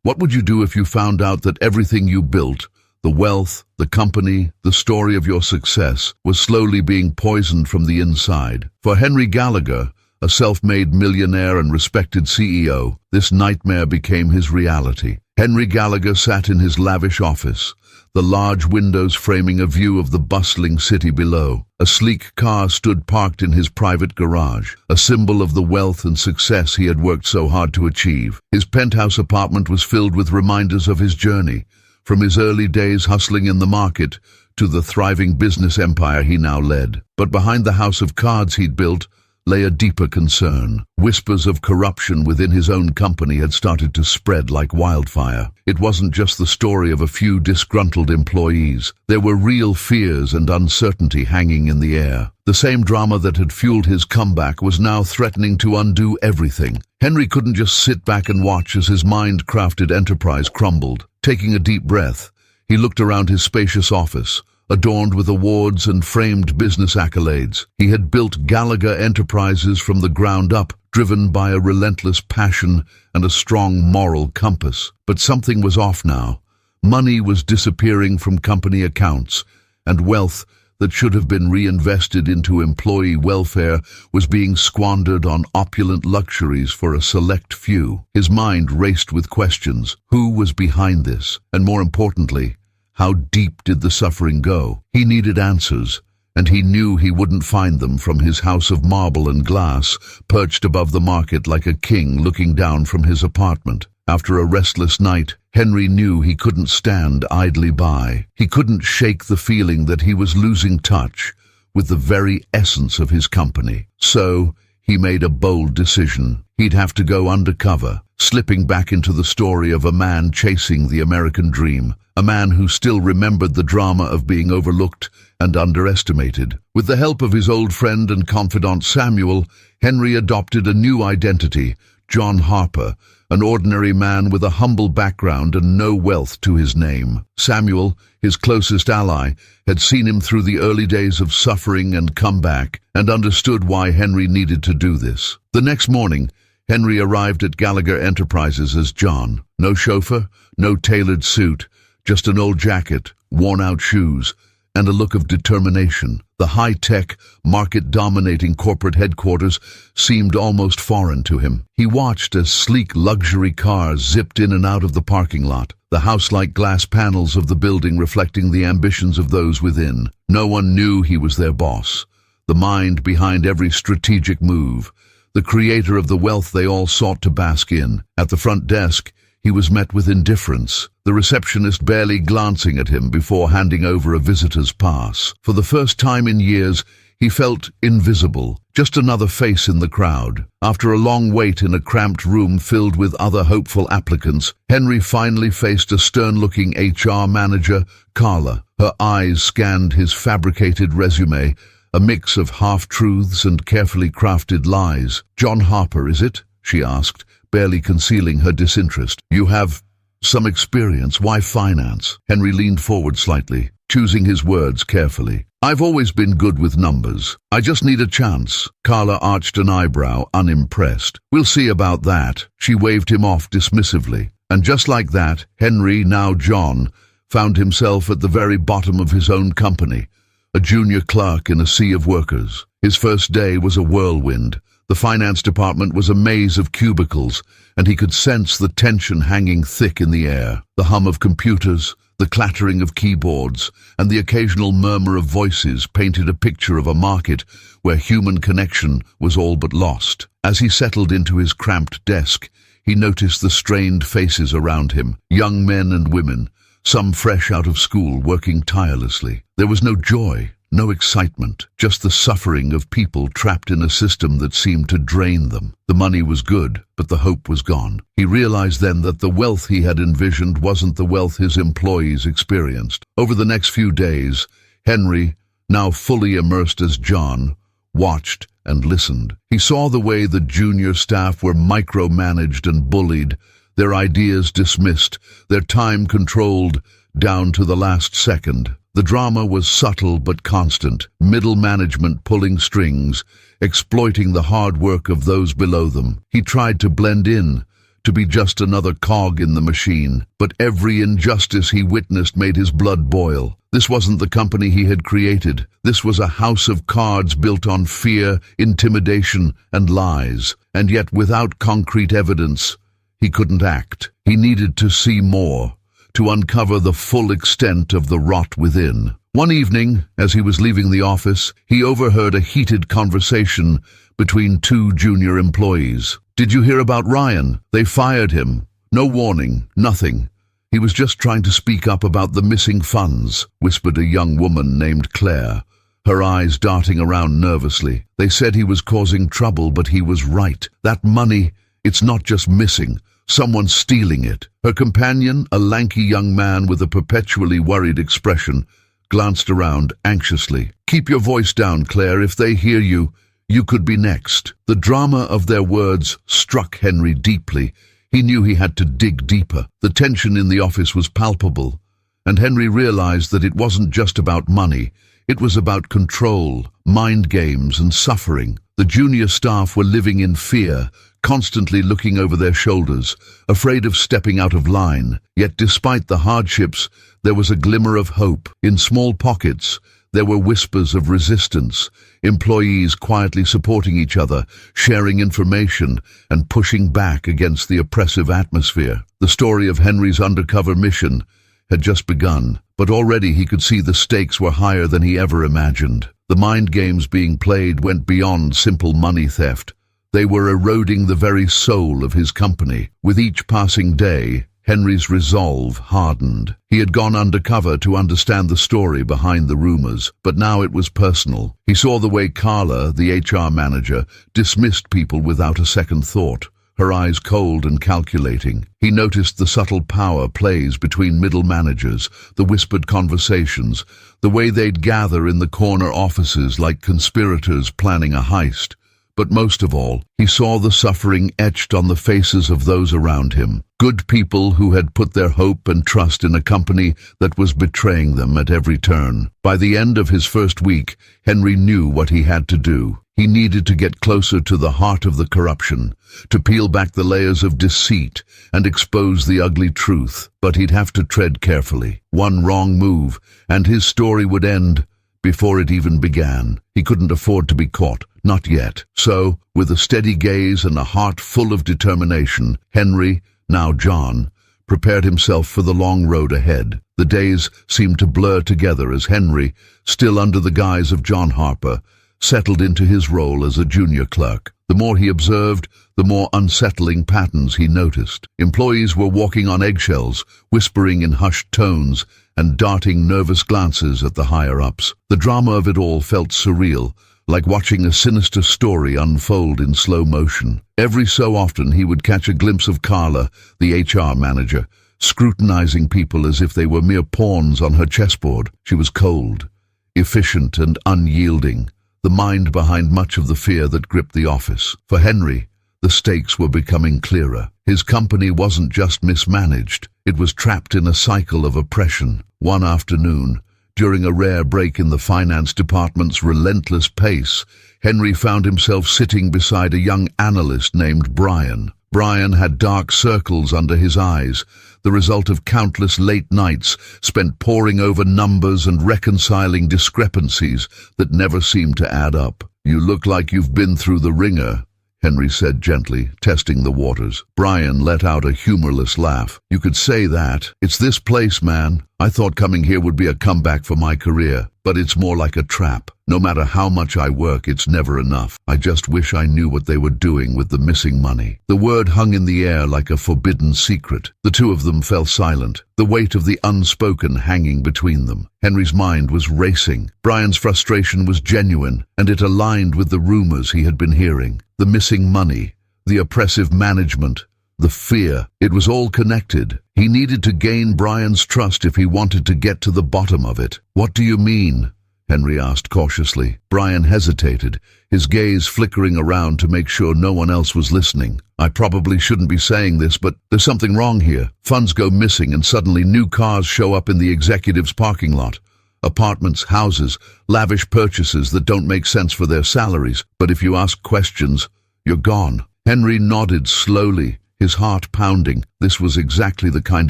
What would you do if you found out that everything you built, the wealth, the company, the story of your success, was slowly being poisoned from the inside? For Henry Gallagher, a self-made millionaire and respected CEO, this nightmare became his reality. Henry Gallagher sat in his lavish office, the large windows framing a view of the bustling city below. A sleek car stood parked in his private garage, a symbol of the wealth and success he had worked so hard to achieve. His penthouse apartment was filled with reminders of his journey, from his early days hustling in the market to the thriving business empire he now led. But behind the house of cards he'd built lay a deeper concern. Whispers of corruption within his own company had started to spread like wildfire. It wasn't just the story of a few disgruntled employees. There were real fears and uncertainty hanging in the air. The same drama that had fueled his comeback was now threatening to undo everything. Henry couldn't just sit back and watch as his mind-crafted enterprise crumbled. Taking a deep breath, he looked around his spacious office, adorned with awards and framed business accolades. He had built Gallagher Enterprises from the ground up, driven by a relentless passion and a strong moral compass. But something was off now. Money was disappearing from company accounts, and wealth that should have been reinvested into employee welfare was being squandered on opulent luxuries for a select few. His mind raced with questions. Who was behind this? And more importantly, how deep did the suffering go? He needed answers, and he knew he wouldn't find them from his house of marble and glass, perched above the market like a king looking down from his apartment. After a restless night, Henry knew he couldn't stand idly by. He couldn't shake the feeling that he was losing touch with the very essence of his company. So, he made a bold decision. He'd have to go undercover, slipping back into the story of a man chasing the American dream, a man who still remembered the drama of being overlooked and underestimated. With the help of his old friend and confidant Samuel, Henry adopted a new identity, John Harper, an ordinary man with a humble background and no wealth to his name. Samuel, his closest ally, had seen him through the early days of suffering and comeback, and understood why Henry needed to do this. The next morning, Henry arrived at Gallagher Enterprises as John. No chauffeur, no tailored suit, just an old jacket, worn-out shoes, and a look of determination. The high-tech, market-dominating corporate headquarters seemed almost foreign to him. He watched as sleek luxury cars zipped in and out of the parking lot, the house-like glass panels of the building reflecting the ambitions of those within. No one knew he was their boss, the mind behind every strategic move, the creator of the wealth they all sought to bask in. At the front desk, he was met with indifference, the receptionist barely glancing at him before handing over a visitor's pass. For the first time in years, he felt invisible, just another face in the crowd. After a long wait in a cramped room filled with other hopeful applicants, Henry finally faced a stern-looking HR manager, Carla. Her eyes scanned his fabricated resume, a mix of half-truths and carefully crafted lies. "John Harper, is it?" she asked, barely concealing her disinterest. "You have some experience. Why finance?" Henry leaned forward slightly, choosing his words carefully. "I've always been good with numbers. I just need a chance." Carla arched an eyebrow, unimpressed. "We'll see about that." She waved him off dismissively. And just like that, Henry, now John, found himself at the very bottom of his own company, a junior clerk in a sea of workers. His first day was a whirlwind. The finance department was a maze of cubicles, and he could sense the tension hanging thick in the air. The hum of computers, the clattering of keyboards, and the occasional murmur of voices painted a picture of a market where human connection was all but lost. As he settled into his cramped desk, he noticed the strained faces around him, young men and women, some fresh out of school, working tirelessly. There was no joy, no excitement, just the suffering of people trapped in a system that seemed to drain them. The money was good, but the hope was gone. He realized then that the wealth he had envisioned wasn't the wealth his employees experienced. Over the next few days, Henry, now fully immersed as John, watched and listened. He saw the way the junior staff were micromanaged and bullied, their ideas dismissed, their time controlled down to the last second. The drama was subtle but constant, middle management pulling strings, exploiting the hard work of those below them. He tried to blend in, to be just another cog in the machine. But every injustice he witnessed made his blood boil. This wasn't the company he had created. This was a house of cards built on fear, intimidation, and lies. And yet, without concrete evidence, he couldn't act. He needed to see more, to uncover the full extent of the rot within. One evening, as he was leaving the office, he overheard a heated conversation between two junior employees. "Did you hear about Ryan? They fired him. No warning, nothing. He was just trying to speak up about the missing funds," whispered a young woman named Claire, her eyes darting around nervously. "They said he was causing trouble, but he was right. That money, it's not just missing. Someone's stealing it." Her companion, a lanky young man with a perpetually worried expression, glanced around anxiously. "Keep your voice down, Claire. If they hear you, you could be next." The drama of their words struck Henry deeply. He knew he had to dig deeper. The tension in the office was palpable, and Henry realized that it wasn't just about money. It was about control, mind games, and suffering. The junior staff were living in fear, constantly looking over their shoulders, afraid of stepping out of line. Yet despite the hardships, there was a glimmer of hope. In small pockets, there were whispers of resistance, employees quietly supporting each other, sharing information, and pushing back against the oppressive atmosphere. The story of Henry's undercover mission had just begun, but already he could see the stakes were higher than he ever imagined. The mind games being played went beyond simple money theft. They were eroding the very soul of his company. With each passing day, Henry's resolve hardened. He had gone undercover to understand the story behind the rumors, but now it was personal. He saw the way Carla, the HR manager, dismissed people without a second thought, her eyes cold and calculating. He noticed the subtle power plays between middle managers, the whispered conversations, the way they'd gather in the corner offices like conspirators planning a heist. But most of all, he saw the suffering etched on the faces of those around him. Good people who had put their hope and trust in a company that was betraying them at every turn. By the end of his first week, Henry knew what he had to do. He needed to get closer to the heart of the corruption, to peel back the layers of deceit and expose the ugly truth. But he'd have to tread carefully. One wrong move, and his story would end before it even began. He couldn't afford to be caught. Not yet. So, with a steady gaze and a heart full of determination, Henry, now John, prepared himself for the long road ahead. The days seemed to blur together as Henry, still under the guise of John Harper, settled into his role as a junior clerk. The more he observed, the more unsettling patterns he noticed. Employees were walking on eggshells, whispering in hushed tones, and darting nervous glances at the higher-ups. The drama of it all felt surreal, like watching a sinister story unfold in slow motion. Every so often he would catch a glimpse of Carla, the HR manager, scrutinizing people as if they were mere pawns on her chessboard. She was cold, efficient, and unyielding, the mind behind much of the fear that gripped the office. For Henry, the stakes were becoming clearer. His company wasn't just mismanaged, it was trapped in a cycle of oppression. One afternoon, during a rare break in the finance department's relentless pace, Henry found himself sitting beside a young analyst named Brian. Brian had dark circles under his eyes, the result of countless late nights spent poring over numbers and reconciling discrepancies that never seemed to add up. "You look like you've been through the ringer," Henry said gently, testing the waters. Brian let out a humorless laugh. "You could say that. It's this place, man. I thought coming here would be a comeback for my career, but it's more like a trap. No matter how much I work, it's never enough. I just wish I knew what they were doing with the missing money." The word hung in the air like a forbidden secret. The two of them fell silent, the weight of the unspoken hanging between them. Henry's mind was racing. Brian's frustration was genuine, and it aligned with the rumors he had been hearing. The missing money, the oppressive management, the fear. It was all connected. He needed to gain Brian's trust if he wanted to get to the bottom of it. "What do you mean?" Henry asked cautiously. Brian hesitated, his gaze flickering around to make sure no one else was listening. "I probably shouldn't be saying this, but there's something wrong here. Funds go missing and suddenly new cars show up in the executive's parking lot. Apartments, houses, lavish purchases that don't make sense for their salaries. But if you ask questions, you're gone." Henry nodded slowly, his heart pounding. This was exactly the kind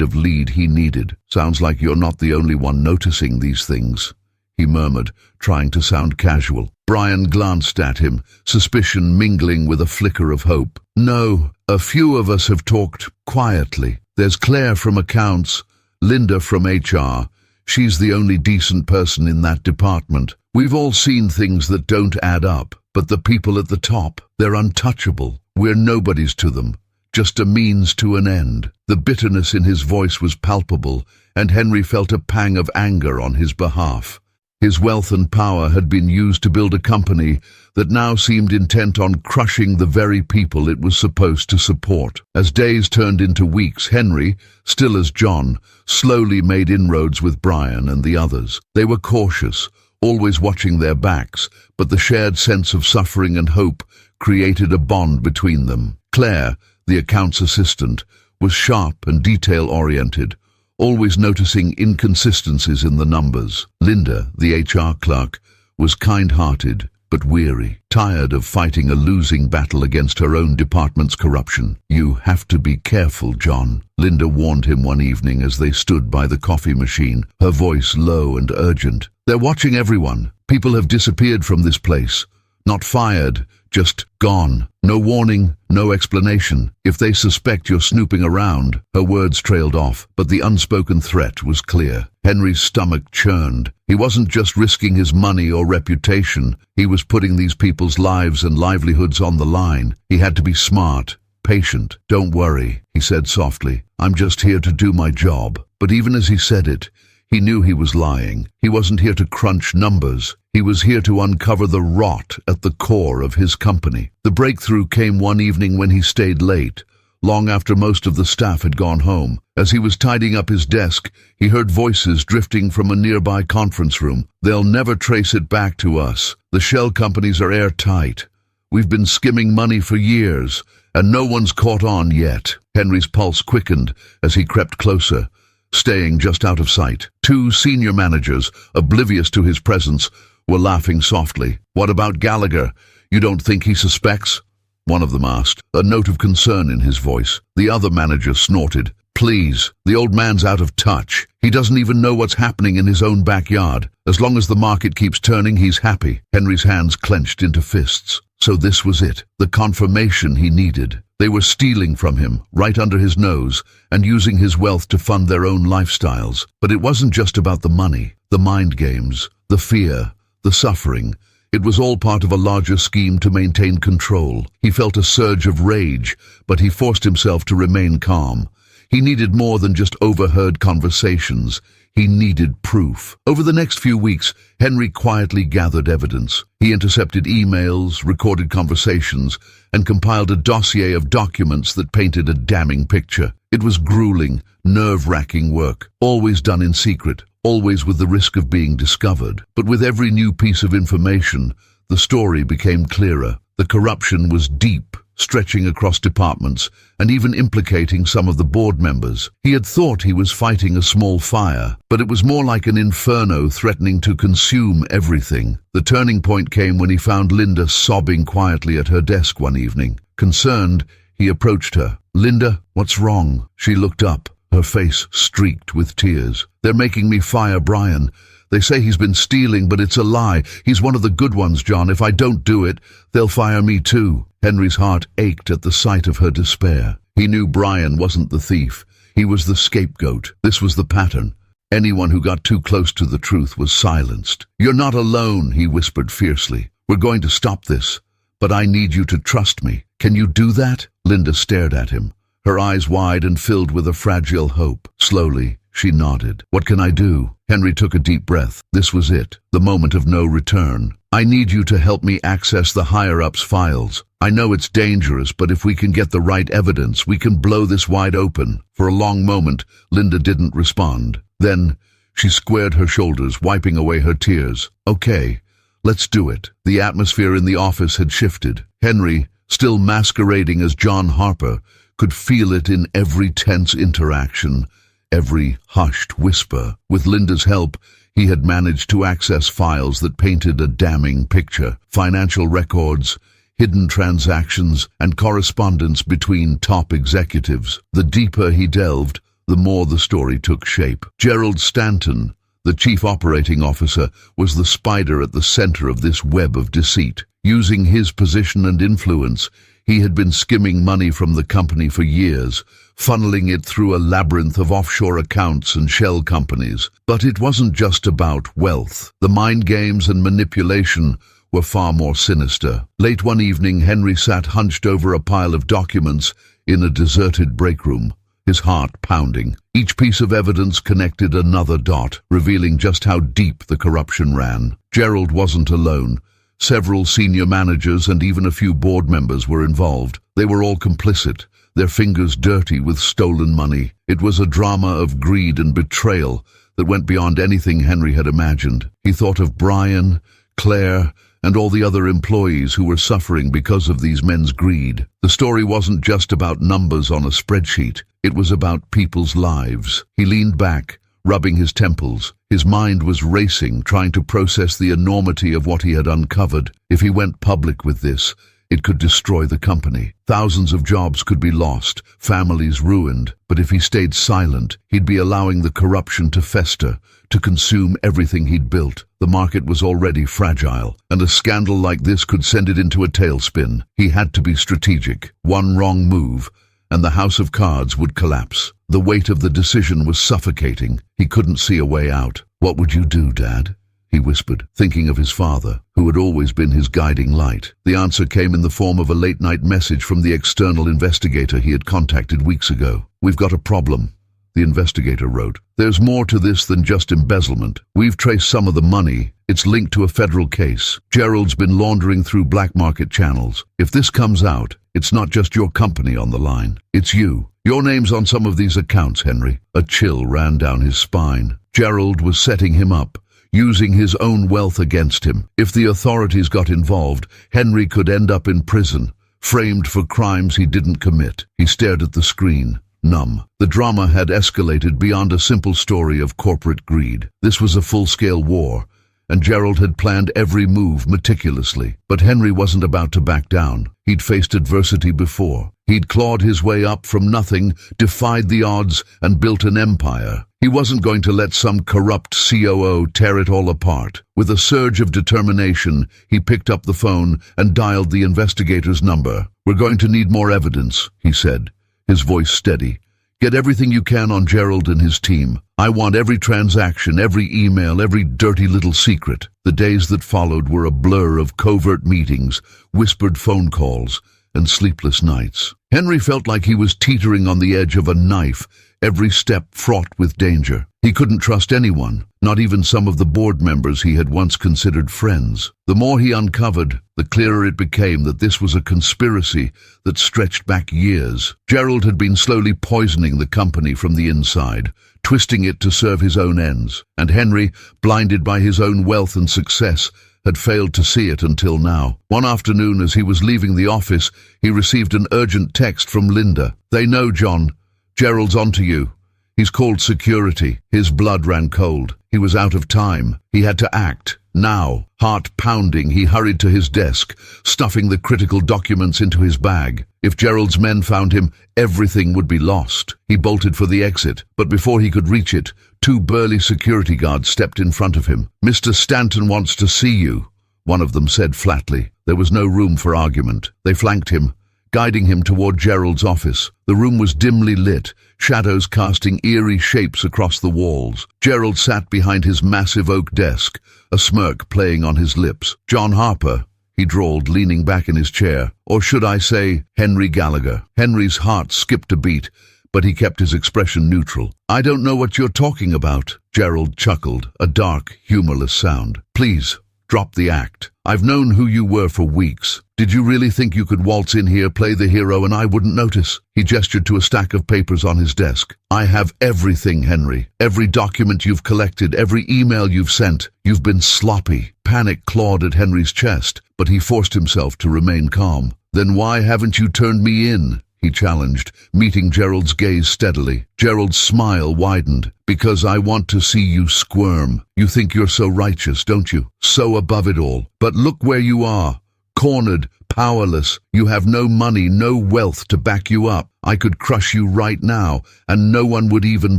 of lead he needed. "Sounds like you're not the only one noticing these things," he murmured, trying to sound casual. Brian glanced at him, suspicion mingling with a flicker of hope. "No, a few of us have talked quietly. There's Claire from accounts, Linda from HR. She's the only decent person in that department. We've all seen things that don't add up, but the people at the top, they're untouchable. We're nobodies to them, just a means to an end." The bitterness in his voice was palpable, and Henry felt a pang of anger on his behalf. His wealth and power had been used to build a company that now seemed intent on crushing the very people it was supposed to support. As days turned into weeks, Henry, still as John, slowly made inroads with Brian and the others. They were cautious, always watching their backs, but the shared sense of suffering and hope created a bond between them. Claire, the accounts assistant, was sharp and detail-oriented, always noticing inconsistencies in the numbers. Linda, the HR clerk, was kind-hearted but weary, tired of fighting a losing battle against her own department's corruption. "You have to be careful, John," Linda warned him one evening as they stood by the coffee machine, her voice low and urgent. "They're watching everyone. People have disappeared from this place. Not fired, just gone. No warning, no explanation. If they suspect you're snooping around." Her words trailed off, but the unspoken threat was clear. Henry's stomach churned. He wasn't just risking his money or reputation. He was putting these people's lives and livelihoods on the line. He had to be smart, patient. "Don't worry," he said softly. "I'm just here to do my job." But even as he said it, he knew he was lying. He wasn't here to crunch numbers. He was here to uncover the rot at the core of his company. The breakthrough came one evening when he stayed late, long after most of the staff had gone home. As he was tidying up his desk, he heard voices drifting from a nearby conference room. "They'll never trace it back to us. The shell companies are airtight. We've been skimming money for years, and no one's caught on yet." Henry's pulse quickened as he crept closer, staying just out of sight. Two senior managers, oblivious to his presence, were laughing softly. "What about Gallagher? You don't think he suspects?" one of them asked, a note of concern in his voice. The other manager snorted. "Please, the old man's out of touch. He doesn't even know what's happening in his own backyard. As long as the market keeps turning, he's happy." Henry's hands clenched into fists. So this was it, the confirmation he needed. They were stealing from him, right under his nose, and using his wealth to fund their own lifestyles. But it wasn't just about the money, the mind games, the fear, the suffering. It was all part of a larger scheme to maintain control. He felt a surge of rage, but he forced himself to remain calm. He needed more than just overheard conversations. He needed proof. Over the next few weeks, Henry quietly gathered evidence. He intercepted emails, recorded conversations, and compiled a dossier of documents that painted a damning picture. It was grueling, nerve-wracking work, always done in secret, always with the risk of being discovered. But with every new piece of information, the story became clearer. The corruption was deep, stretching across departments, and even implicating some of the board members. He had thought he was fighting a small fire, but it was more like an inferno threatening to consume everything. The turning point came when he found Linda sobbing quietly at her desk one evening. Concerned, he approached her. "Linda, what's wrong?" She looked up, her face streaked with tears. "They're making me fire Brian. They say he's been stealing, but it's a lie. He's one of the good ones, John. If I don't do it, they'll fire me too." Henry's heart ached at the sight of her despair. He knew Brian wasn't the thief. He was the scapegoat. This was the pattern. Anyone who got too close to the truth was silenced. "You're not alone," he whispered fiercely. "We're going to stop this, but I need you to trust me. Can you do that?" Linda stared at him, her eyes wide and filled with a fragile hope. Slowly, she nodded. "What can I do?" Henry took a deep breath. This was it, the moment of no return. "I need you to help me access the higher-ups' files. I know it's dangerous, but if we can get the right evidence, we can blow this wide open." For a long moment, Linda didn't respond. Then, she squared her shoulders, wiping away her tears. "Okay, let's do it." The atmosphere in the office had shifted. Henry, still masquerading as John Harper, could feel it in every tense interaction, every hushed whisper. With Linda's help, he had managed to access files that painted a damning picture. Financial records, hidden transactions, and correspondence between top executives. The deeper he delved, the more the story took shape. Gerald Stanton, the chief operating officer, was the spider at the center of this web of deceit. Using his position and influence, he had been skimming money from the company for years, funneling it through a labyrinth of offshore accounts and shell companies. But it wasn't just about wealth. The mind games and manipulation were far more sinister. Late one evening, Henry sat hunched over a pile of documents in a deserted break room, his heart pounding. Each piece of evidence connected another dot, revealing just how deep the corruption ran. Gerald wasn't alone. Several senior managers and even a few board members were involved. They were all complicit, their fingers dirty with stolen money. It was a drama of greed and betrayal that went beyond anything Henry had imagined. He thought of Brian, Claire, and all the other employees who were suffering because of these men's greed. The story wasn't just about numbers on a spreadsheet. It was about people's lives. He leaned back, rubbing his temples. His mind was racing, trying to process the enormity of what he had uncovered. If he went public with this, it could destroy the company. Thousands of jobs could be lost, families ruined. But if he stayed silent, he'd be allowing the corruption to fester, to consume everything he'd built. The market was already fragile, and a scandal like this could send it into a tailspin. He had to be strategic. One wrong move, and the house of cards would collapse. The weight of the decision was suffocating. He couldn't see a way out. "What would you do, Dad?" he whispered, thinking of his father, who had always been his guiding light. The answer came in the form of a late-night message from the external investigator he had contacted weeks ago. "We've got a problem," the investigator wrote. "There's more to this than just embezzlement. We've traced some of the money. It's linked to a federal case. Gerald's been laundering through black market channels. If this comes out, it's not just your company on the line. It's you. Your name's on some of these accounts, Henry." A chill ran down his spine. Gerald was setting him up, using his own wealth against him. If the authorities got involved, Henry could end up in prison, framed for crimes he didn't commit. He stared at the screen, numb. The drama had escalated beyond a simple story of corporate greed. This was a full-scale war, and Gerald had planned every move meticulously. But Henry wasn't about to back down. He'd faced adversity before. He'd clawed his way up from nothing, defied the odds, and built an empire. He wasn't going to let some corrupt COO tear it all apart. With a surge of determination, he picked up the phone and dialed the investigator's number. "We're going to need more evidence," he said, his voice steady. "Get everything you can on Gerald and his team. I want every transaction, every email, every dirty little secret." The days that followed were a blur of covert meetings, whispered phone calls, and sleepless nights. Henry felt like he was teetering on the edge of a knife, every step fraught with danger. He couldn't trust anyone, not even some of the board members he had once considered friends. The more he uncovered, the clearer it became that this was a conspiracy that stretched back years. Gerald had been slowly poisoning the company from the inside, twisting it to serve his own ends. And Henry, blinded by his own wealth and success, had failed to see it until now. One afternoon, as he was leaving the office, he received an urgent text from Linda. "They know, John. Gerald's onto you. He's called security." His blood ran cold. He was out of time. He had to act. Now, heart pounding, he hurried to his desk, stuffing the critical documents into his bag. If Gerald's men found him, everything would be lost. He bolted for the exit, but before he could reach it, two burly security guards stepped in front of him. "Mr. Stanton wants to see you," one of them said flatly. There was no room for argument. They flanked him, guiding him toward Gerald's office. The room was dimly lit, shadows casting eerie shapes across the walls. Gerald sat behind his massive oak desk, a smirk playing on his lips. "John Harper," he drawled, leaning back in his chair. "Or should I say, Henry Gallagher?" Henry's heart skipped a beat, but he kept his expression neutral. "I don't know what you're talking about," Gerald chuckled, a dark, humorless sound. "Please, drop the act. I've known who you were for weeks. Did you really think you could waltz in here, play the hero, and I wouldn't notice?" He gestured to a stack of papers on his desk. "I have everything, Henry. Every document you've collected, every email you've sent. You've been sloppy." Panic clawed at Henry's chest, but he forced himself to remain calm. "Then why haven't you turned me in?" he challenged, meeting Gerald's gaze steadily. Gerald's smile widened. "Because I want to see you squirm. You think you're so righteous, don't you? So above it all. But look where you are. Cornered, powerless. You have no money, no wealth to back you up. I could crush you right now, and no one would even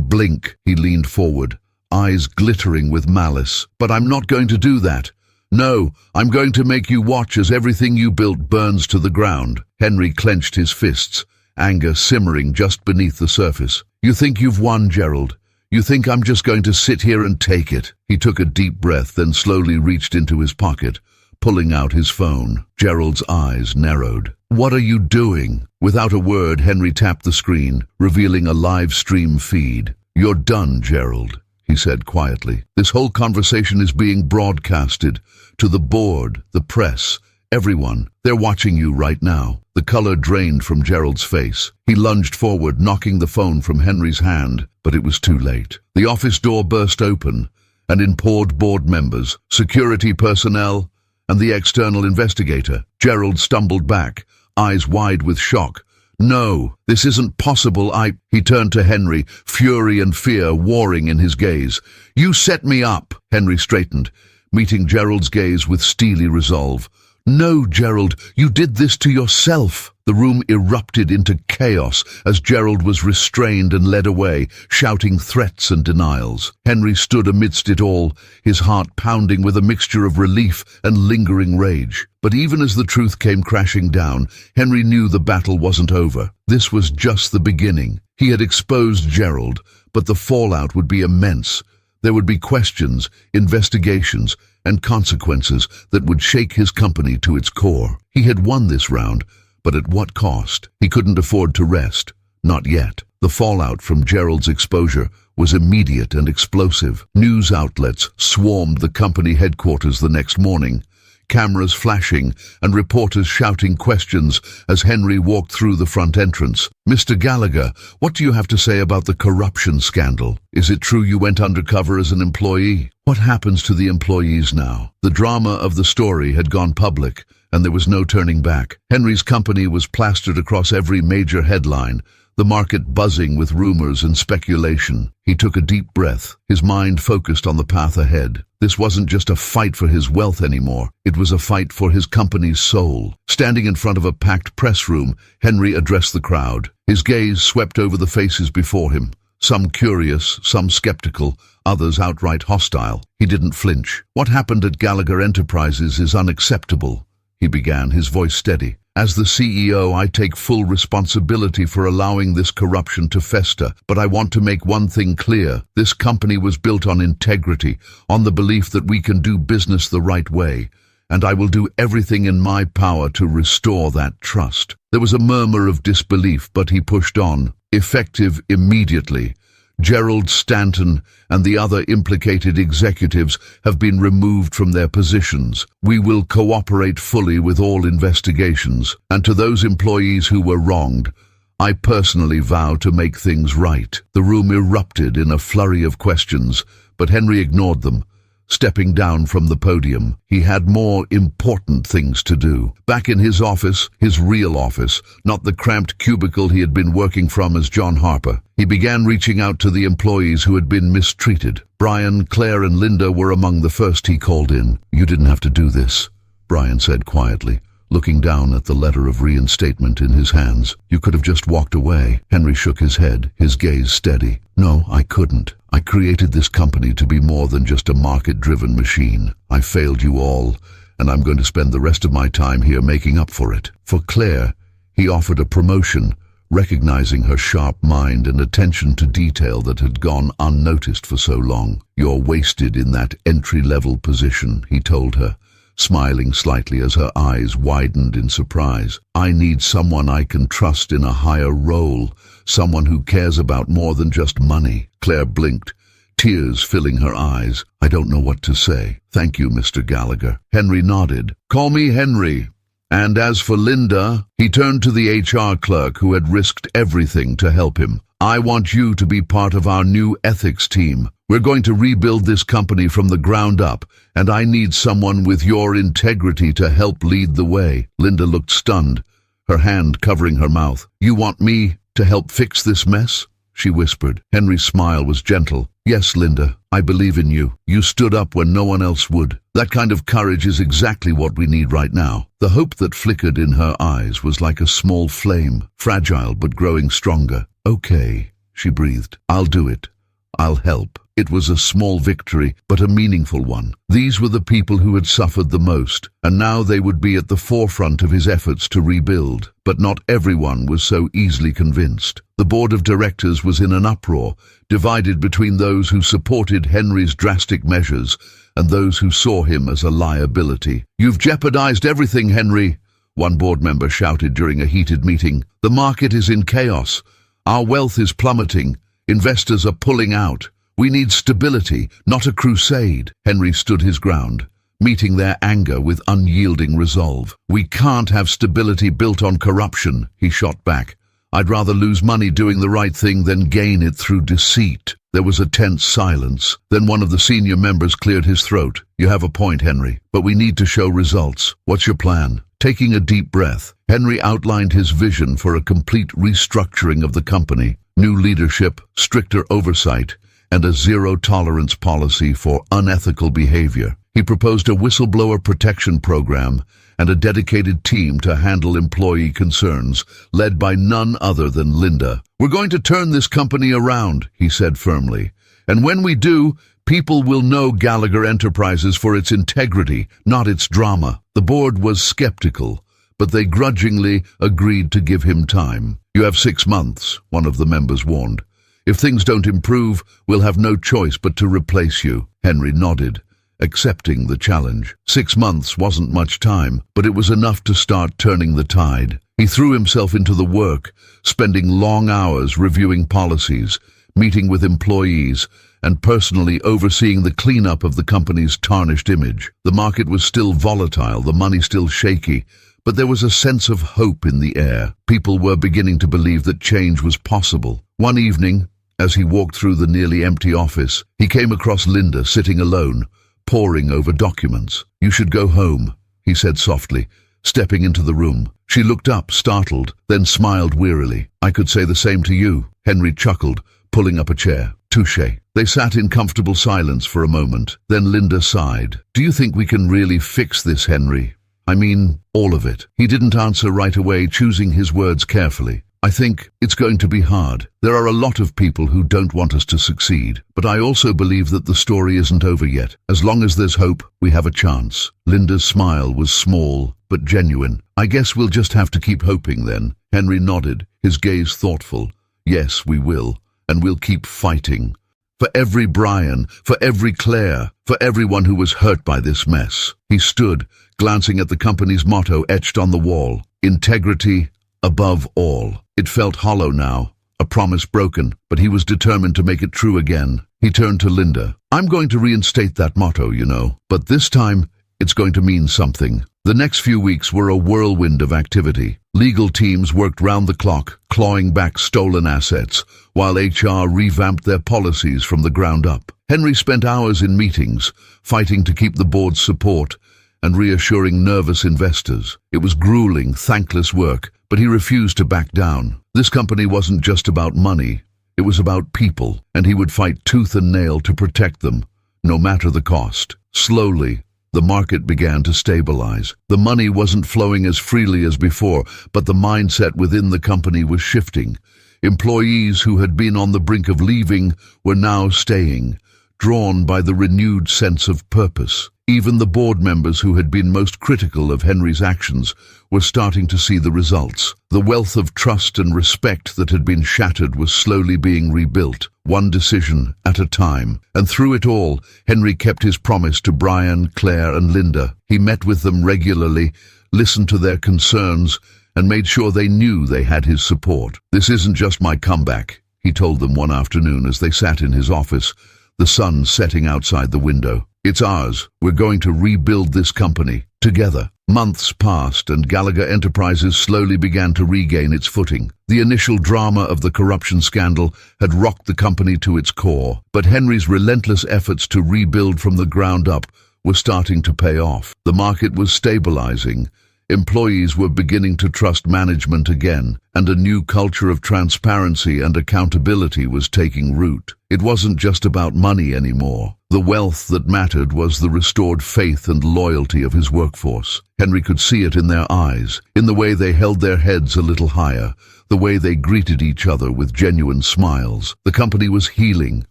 blink." He leaned forward, eyes glittering with malice. "But I'm not going to do that. No, I'm going to make you watch as everything you built burns to the ground." Henry clenched his fists, anger simmering just beneath the surface. "You think you've won, Gerald? You think I'm just going to sit here and take it?" He took a deep breath, then slowly reached into his pocket, pulling out his phone. Gerald's eyes narrowed. "What are you doing?" Without a word, Henry tapped the screen, revealing a live stream feed. "You're done, Gerald," he said quietly. "This whole conversation is being broadcasted to the board, the press, everyone. They're watching you right now." The color drained from Gerald's face. He lunged forward, knocking the phone from Henry's hand, but it was too late. The office door burst open, and in poured board members, security personnel, and the external investigator. Gerald stumbled back, eyes wide with shock. "No, this isn't possible. He turned to Henry, fury and fear warring in his gaze. "You set me up." Henry straightened, meeting Gerald's gaze with steely resolve. "No, Gerald, you did this to yourself." The room erupted into chaos as Gerald was restrained and led away, shouting threats and denials. Henry stood amidst it all, his heart pounding with a mixture of relief and lingering rage. But even as the truth came crashing down, Henry knew the battle wasn't over. This was just the beginning. He had exposed Gerald, but the fallout would be immense. There would be questions, investigations, and consequences that would shake his company to its core. He had won this round, but at what cost? He couldn't afford to rest. Not yet. The fallout from Gerald's exposure was immediate and explosive. News outlets swarmed the company headquarters the next morning, cameras flashing and reporters shouting questions as Henry walked through the front entrance. "Mr. Gallagher, what do you have to say about the corruption scandal? Is it true you went undercover as an employee? What happens to the employees now?" The drama of the story had gone public, and there was no turning back. Henry's company was plastered across every major headline, the market buzzing with rumors and speculation. He took a deep breath, his mind focused on the path ahead. This wasn't just a fight for his wealth anymore. It was a fight for his company's soul. Standing in front of a packed press room, Henry addressed the crowd. His gaze swept over the faces before him, some curious, some skeptical, others outright hostile. He didn't flinch. "What happened at Gallagher Enterprises is unacceptable," he began, his voice steady. "As the CEO, I take full responsibility for allowing this corruption to fester, but I want to make one thing clear. This company was built on integrity, on the belief that we can do business the right way, and I will do everything in my power to restore that trust." There was a murmur of disbelief, but he pushed on. "Effective immediately. Gerald Stanton and the other implicated executives have been removed from their positions. We will cooperate fully with all investigations, and to those employees who were wronged, I personally vow to make things right." The room erupted in a flurry of questions, but Henry ignored them. Stepping down from the podium, he had more important things to do. Back in his office, his real office, not the cramped cubicle he had been working from as John Harper, he began reaching out to the employees who had been mistreated. Brian, Claire, and Linda were among the first he called in. "You didn't have to do this," Brian said quietly, looking down at the letter of reinstatement in his hands. "You could have just walked away." Henry shook his head, his gaze steady. "No, I couldn't. I created this company to be more than just a market-driven machine. I failed you all, and I'm going to spend the rest of my time here making up for it." For Claire, he offered a promotion, recognizing her sharp mind and attention to detail that had gone unnoticed for so long. "You're wasted in that entry-level position," he told her, smiling slightly as her eyes widened in surprise. "I need someone I can trust in a higher role, someone who cares about more than just money." Claire blinked, tears filling her eyes. "I don't know what to say." "Thank you, Mr. Gallagher." Henry nodded. "Call me Henry." And as for Linda, he turned to the HR clerk who had risked everything to help him. "I want you to be part of our new ethics team. We're going to rebuild this company from the ground up, and I need someone with your integrity to help lead the way." Linda looked stunned, her hand covering her mouth. "You want me to help fix this mess?" she whispered. Henry's smile was gentle. Yes, Linda, I believe in you. You stood up when no one else would. That kind of courage is exactly what we need right now. The hope that flickered in her eyes was like a small flame, fragile but growing stronger. Okay, she breathed. I'll do it. I'll help. It was a small victory, but a meaningful one. These were the people who had suffered the most, and now they would be at the forefront of his efforts to rebuild. But not everyone was so easily convinced. The board of directors was in an uproar, divided between those who supported Henry's drastic measures and those who saw him as a liability. "You've jeopardized everything, Henry," one board member shouted during a heated meeting. "The market is in chaos. Our wealth is plummeting. Investors are pulling out. We need stability, not a crusade." Henry stood his ground, meeting their anger with unyielding resolve. "We can't have stability built on corruption," he shot back. "I'd rather lose money doing the right thing than gain it through deceit." There was a tense silence. Then one of the senior members cleared his throat. "You have a point, Henry, but we need to show results. What's your plan?" Taking a deep breath, Henry outlined his vision for a complete restructuring of the company. New leadership, stricter oversight, and a zero-tolerance policy for unethical behavior. He proposed a whistleblower protection program and a dedicated team to handle employee concerns, led by none other than Linda. "We're going to turn this company around," he said firmly. "And when we do, people will know Gallagher Enterprises for its integrity, not its drama." The board was skeptical, but they grudgingly agreed to give him time. "You have 6 months," one of the members warned. "If things don't improve, we'll have no choice but to replace you." Henry nodded, accepting the challenge. 6 months wasn't much time, but it was enough to start turning the tide. He threw himself into the work, spending long hours reviewing policies, meeting with employees, and personally overseeing the cleanup of the company's tarnished image. The market was still volatile, the money still shaky, but there was a sense of hope in the air. People were beginning to believe that change was possible. One evening, as he walked through the nearly empty office, he came across Linda sitting alone, poring over documents. "You should go home," he said softly, stepping into the room. She looked up, startled, then smiled wearily. "I could say the same to you," Henry chuckled, pulling up a chair. "Touché." They sat in comfortable silence for a moment. Then Linda sighed. "Do you think we can really fix this, Henry? I mean, all of it?" He didn't answer right away, choosing his words carefully. "I think it's going to be hard. There are a lot of people who don't want us to succeed, but I also believe that the story isn't over yet. As long as there's hope, we have a chance." Linda's smile was small, but genuine. "I guess we'll just have to keep hoping then." Henry nodded, his gaze thoughtful. "Yes, we will, and we'll keep fighting. For every Brian, for every Claire, for everyone who was hurt by this mess." He stood, glancing at the company's motto etched on the wall: "Integrity above all." It felt hollow now, a promise broken, but he was determined to make it true again. He turned to Linda. "I'm going to reinstate that motto, you know, but this time it's going to mean something." The next few weeks were a whirlwind of activity. Legal teams worked round the clock, clawing back stolen assets, while HR revamped their policies from the ground up. Henry spent hours in meetings, fighting to keep the board's support and reassuring nervous investors. It was grueling, thankless work, but he refused to back down. This company wasn't just about money, it was about people, and he would fight tooth and nail to protect them, no matter the cost. Slowly, the market began to stabilize. The money wasn't flowing as freely as before, but the mindset within the company was shifting. Employees who had been on the brink of leaving were now staying, drawn by the renewed sense of purpose. Even the board members who had been most critical of Henry's actions were starting to see the results. The wealth of trust and respect that had been shattered was slowly being rebuilt, one decision at a time. And through it all, Henry kept his promise to Brian, Claire, and Linda. He met with them regularly, listened to their concerns, and made sure they knew they had his support. "This isn't just my comeback," he told them one afternoon as they sat in his office, the sun setting outside the window. "It's ours. We're going to rebuild this company, together." Months passed and Gallagher Enterprises slowly began to regain its footing. The initial drama of the corruption scandal had rocked the company to its core, but Henry's relentless efforts to rebuild from the ground up were starting to pay off. The market was stabilizing, Employees were beginning to trust management again, and a new culture of transparency and accountability was taking root. It wasn't just about money anymore. The wealth that mattered was the restored faith and loyalty of his workforce. Henry could see it in their eyes, in the way they held their heads a little higher, the way they greeted each other with genuine smiles. The company was healing,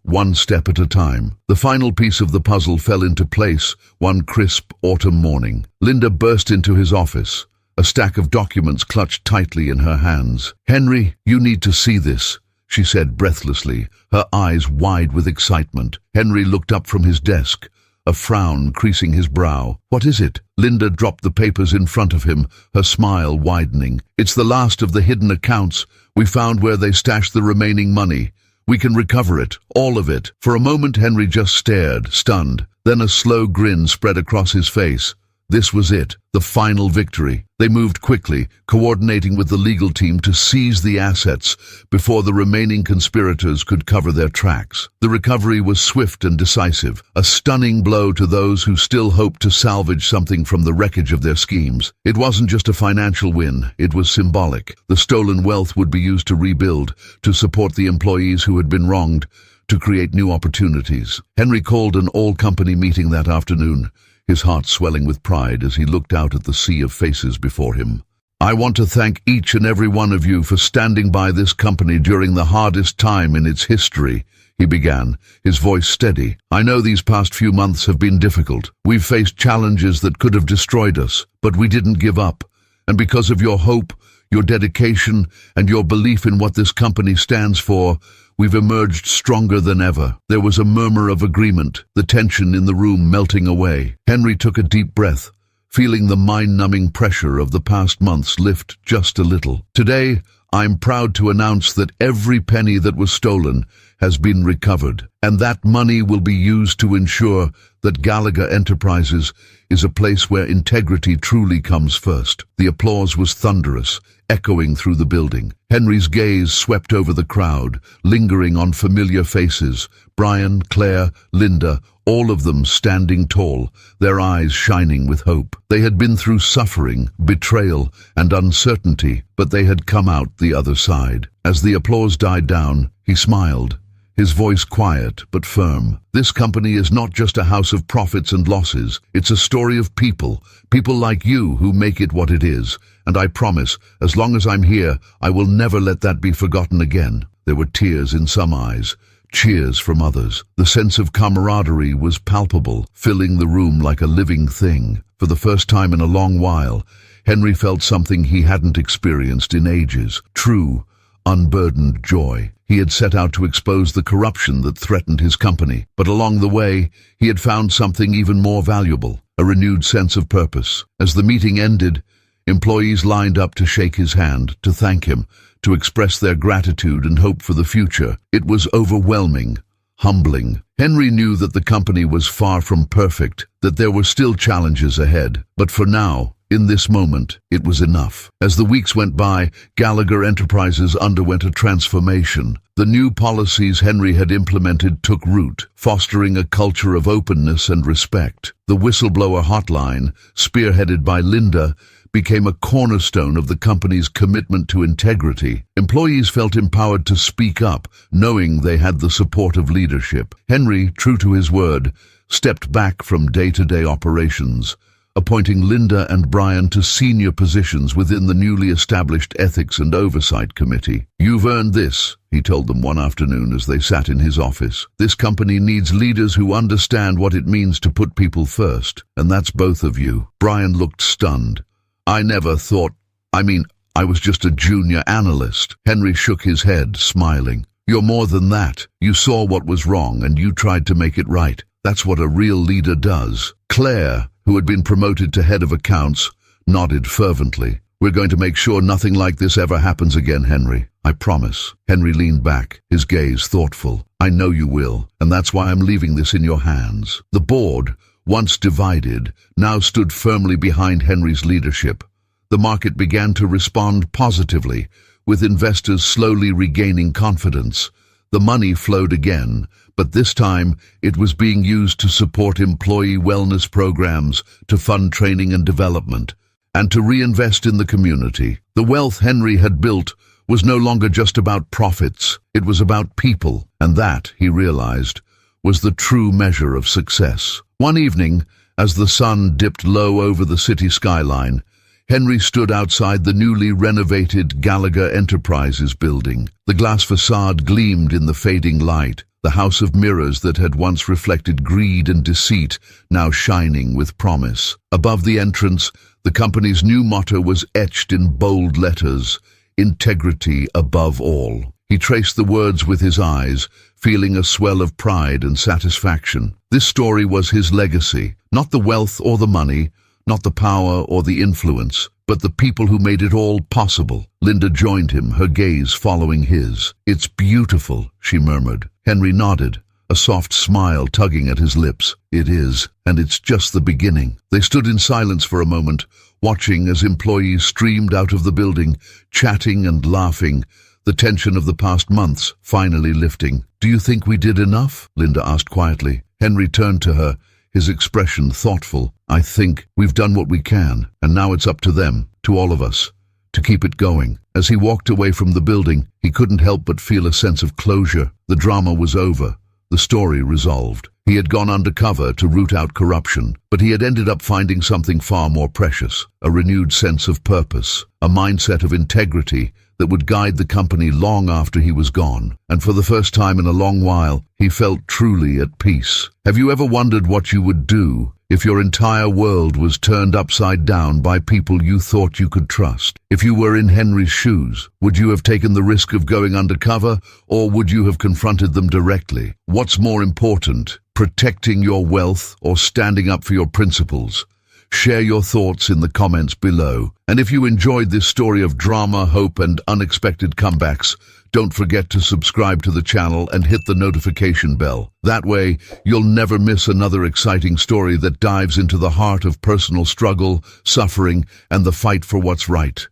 one step at a time. The final piece of the puzzle fell into place one crisp autumn morning. Linda burst into his office, a stack of documents clutched tightly in her hands. "Henry, you need to see this," she said breathlessly, her eyes wide with excitement. Henry looked up from his desk, a frown creasing his brow. "What is it?" Linda dropped the papers in front of him, her smile widening. "It's the last of the hidden accounts. We found where they stashed the remaining money. We can recover it, all of it." For a moment Henry just stared, stunned. Then a slow grin spread across his face. This was it, the final victory. They moved quickly, coordinating with the legal team to seize the assets before the remaining conspirators could cover their tracks. The recovery was swift and decisive, a stunning blow to those who still hoped to salvage something from the wreckage of their schemes. It wasn't just a financial win, it was symbolic. The stolen wealth would be used to rebuild, to support the employees who had been wronged, to create new opportunities. Henry called an all-company meeting that afternoon, his heart swelling with pride as he looked out at the sea of faces before him. "I want to thank each and every one of you for standing by this company during the hardest time in its history," he began, his voice steady. "I know these past few months have been difficult. We've faced challenges that could have destroyed us, but we didn't give up. And because of your hope, your dedication, and your belief in what this company stands for, we've emerged stronger than ever." There was a murmur of agreement, the tension in the room melting away. Henry took a deep breath, feeling the mind-numbing pressure of the past months lift just a little. "Today, I'm proud to announce that every penny that was stolen has been recovered, and that money will be used to ensure that Gallagher Enterprises is a place where integrity truly comes first." The applause was thunderous, echoing through the building. Henry's gaze swept over the crowd, lingering on familiar faces. Brian, Claire, Linda, all of them standing tall, their eyes shining with hope. They had been through suffering, betrayal, and uncertainty, but they had come out the other side. As the applause died down, he smiled, his voice quiet but firm. "This company is not just a house of profits and losses. It's a story of people like you who make it what it is. And I promise, as long as I'm here, I will never let that be forgotten again." There were tears in some eyes, cheers from others. The sense of camaraderie was palpable, filling the room like a living thing. For the first time in a long while, Henry felt something he hadn't experienced in ages: true, unburdened joy. He had set out to expose the corruption that threatened his company, but along the way, he had found something even more valuable: a renewed sense of purpose. As the meeting ended, employees lined up to shake his hand, to thank him, to express their gratitude and hope for the future. It was overwhelming, humbling. Henry knew that the company was far from perfect, that there were still challenges ahead. But for now, in this moment, it was enough. As the weeks went by, Gallagher Enterprises underwent a transformation. The new policies Henry had implemented took root, fostering a culture of openness and respect. The whistleblower hotline, spearheaded by Linda, became a cornerstone of the company's commitment to integrity. Employees felt empowered to speak up, knowing they had the support of leadership. Henry, true to his word, stepped back from day-to-day operations, appointing Linda and Brian to senior positions within the newly established Ethics and Oversight Committee. "You've earned this," he told them one afternoon as they sat in his office. "This company needs leaders who understand what it means to put people first, and that's both of you." Brian looked stunned. "I never thought, I was just a junior analyst." Henry shook his head, smiling. "You're more than that. You saw what was wrong and you tried to make it right. That's what a real leader does." Claire, who had been promoted to head of accounts, nodded fervently. "We're going to make sure nothing like this ever happens again, Henry. I promise." Henry leaned back, his gaze thoughtful. "I know you will, and that's why I'm leaving this in your hands." The board, once divided, now stood firmly behind Henry's leadership. The market began to respond positively, with investors slowly regaining confidence. The money flowed again, but this time it was being used to support employee wellness programs, to fund training and development, and to reinvest in the community. The wealth Henry had built was no longer just about profits, it was about people, and that, he realized, was the true measure of success. One evening, as the sun dipped low over the city skyline, Henry stood outside the newly renovated Gallagher Enterprises building. The glass facade gleamed in the fading light, the house of mirrors that had once reflected greed and deceit now shining with promise. Above the entrance, the company's new motto was etched in bold letters, "Integrity above all." He traced the words with his eyes, feeling a swell of pride and satisfaction. This story was his legacy, not the wealth or the money, not the power or the influence, but the people who made it all possible. Linda joined him, her gaze following his. "It's beautiful," she murmured. Henry nodded, a soft smile tugging at his lips. "It is, and it's just the beginning." They stood in silence for a moment, watching as employees streamed out of the building, chatting and laughing, the tension of the past months finally lifting. "Do you think we did enough?" Linda asked quietly. Henry turned to her, his expression thoughtful. "I think we've done what we can, and now it's up to them, to all of us, to keep it going." As he walked away from the building, he couldn't help but feel a sense of closure. The drama was over, the story resolved. He had gone undercover to root out corruption, but he had ended up finding something far more precious, a renewed sense of purpose, a mindset of integrity that would guide the company long after he was gone. And for the first time in a long while, he felt truly at peace. Have you ever wondered what you would do if your entire world was turned upside down by people you thought you could trust? If you were in Henry's shoes, would you have taken the risk of going undercover, or would you have confronted them directly? What's more important, protecting your wealth or standing up for your principles? Share your thoughts in the comments below. And if you enjoyed this story of drama, hope, and unexpected comebacks, don't forget to subscribe to the channel and hit the notification bell. That way, you'll never miss another exciting story that dives into the heart of personal struggle, suffering, and the fight for what's right.